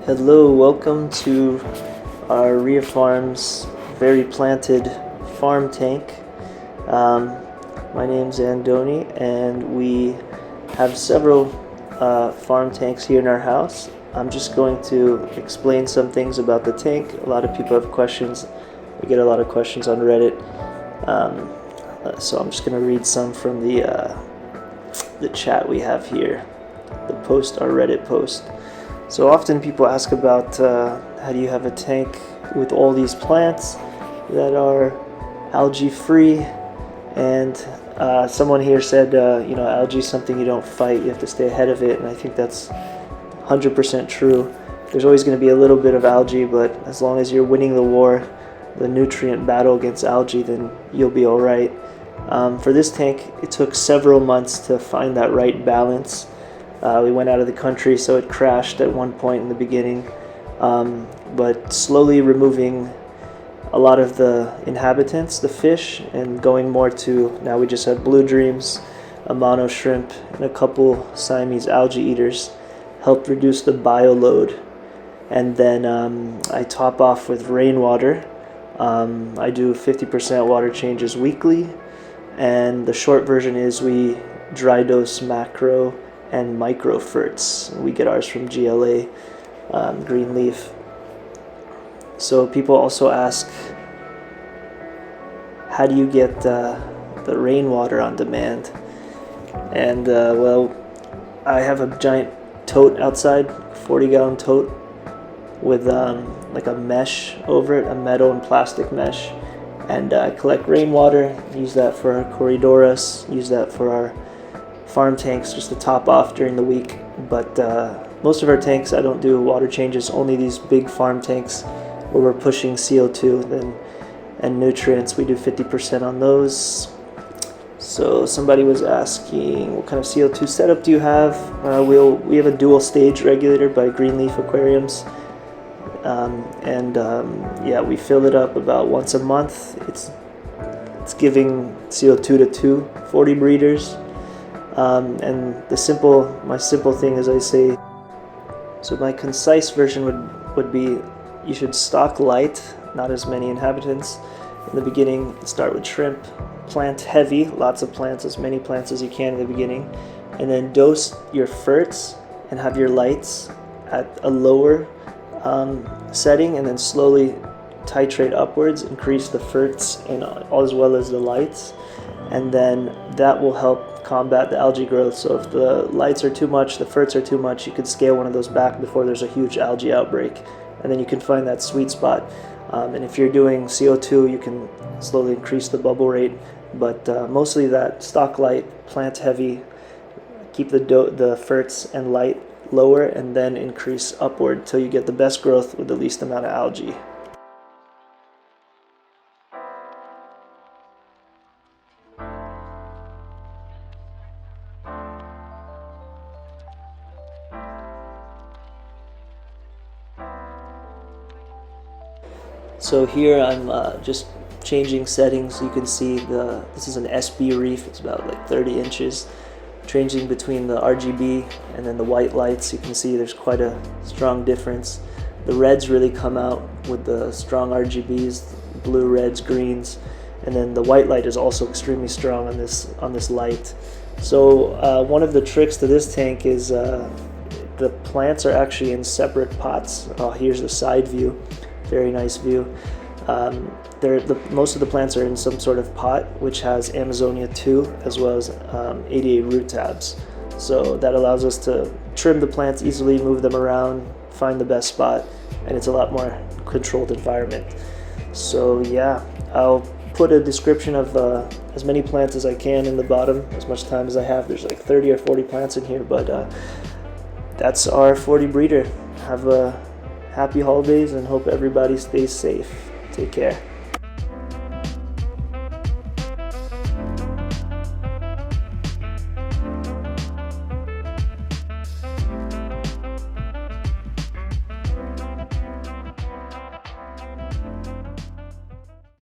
Hello, welcome to our Ria Farms very planted farm tank. My name's Andoni, and we have several farm tanks here in our house. I'm just going to explain some things about the tank. A lot of people have questions. We get a lot of questions on Reddit, so I'm just going to read some from the chat we have here, our Reddit post. So often people ask about how do you have a tank with all these plants that are algae free, and someone here said algae is something you don't fight, you have to stay ahead of it, and I think that's 100% true. There's always going to be a little bit of algae, but as long as you're winning the war, the nutrient battle against algae, then you'll be alright. For this tank, it took several months to find that right balance. We went out of the country, so it crashed at one point in the beginning, but slowly removing a lot of the inhabitants, the fish, and going more to, now we just have blue dreams, a mono shrimp, and a couple Siamese algae eaters, helped reduce the bio load. And then I top off with rainwater. I do 50% water changes weekly, and the short version is we dry dose macro and micro ferts. We get ours from GLA, Green Leaf. So people also ask, how do you get the rainwater on demand? And well, I have a giant tote outside, 40-gallon tote with like a mesh over it, a metal and plastic mesh, and I collect rainwater, use that for our Echinodorus, use that for our farm tanks just to top off during the week. But most of our tanks I don't do water changes, only these big farm tanks where we're pushing CO2 and nutrients, we do 50% on those. So somebody was asking, what kind of CO2 setup do you have? We have a dual stage regulator by Greenleaf Aquariums, yeah, we fill it up about once a month. It's giving CO2 to 40 breeders. And my simple thing is I say, so my concise version would be, you should stock light, not as many inhabitants. In the beginning, start with shrimp, plant heavy, lots of plants, as many plants as you can in the beginning, and then dose your ferts and have your lights at a lower setting, and then slowly titrate upwards, increase the ferts and as well as the lights, and then that will help combat the algae growth. So if the lights are too much, the ferts are too much, you could scale one of those back before there's a huge algae outbreak, and then you can find that sweet spot. And if you're doing CO2, you can slowly increase the bubble rate, but mostly that stock light, plant heavy, keep the ferts and light lower, and then increase upward till you get the best growth with the least amount of algae. So here I'm just changing settings. You can see this is an SB reef. It's about like 30 inches. Changing between the RGB and then the white lights. You can see there's quite a strong difference. The reds really come out with the strong RGBs, blue, reds, greens, and then the white light is also extremely strong on this light. So one of the tricks to this tank is the plants are actually in separate pots. Here's the side view. Very nice view. Most of the plants are in some sort of pot which has Amazonia 2 as well as 88 root tabs. So that allows us to trim the plants easily, move them around, find the best spot, and it's a lot more controlled environment. So yeah, I'll put a description of as many plants as I can in the bottom, as much time as I have. There's like 30 or 40 plants in here, but that's our 40 breeder. Have a happy holidays and hope everybody stays safe. Take care.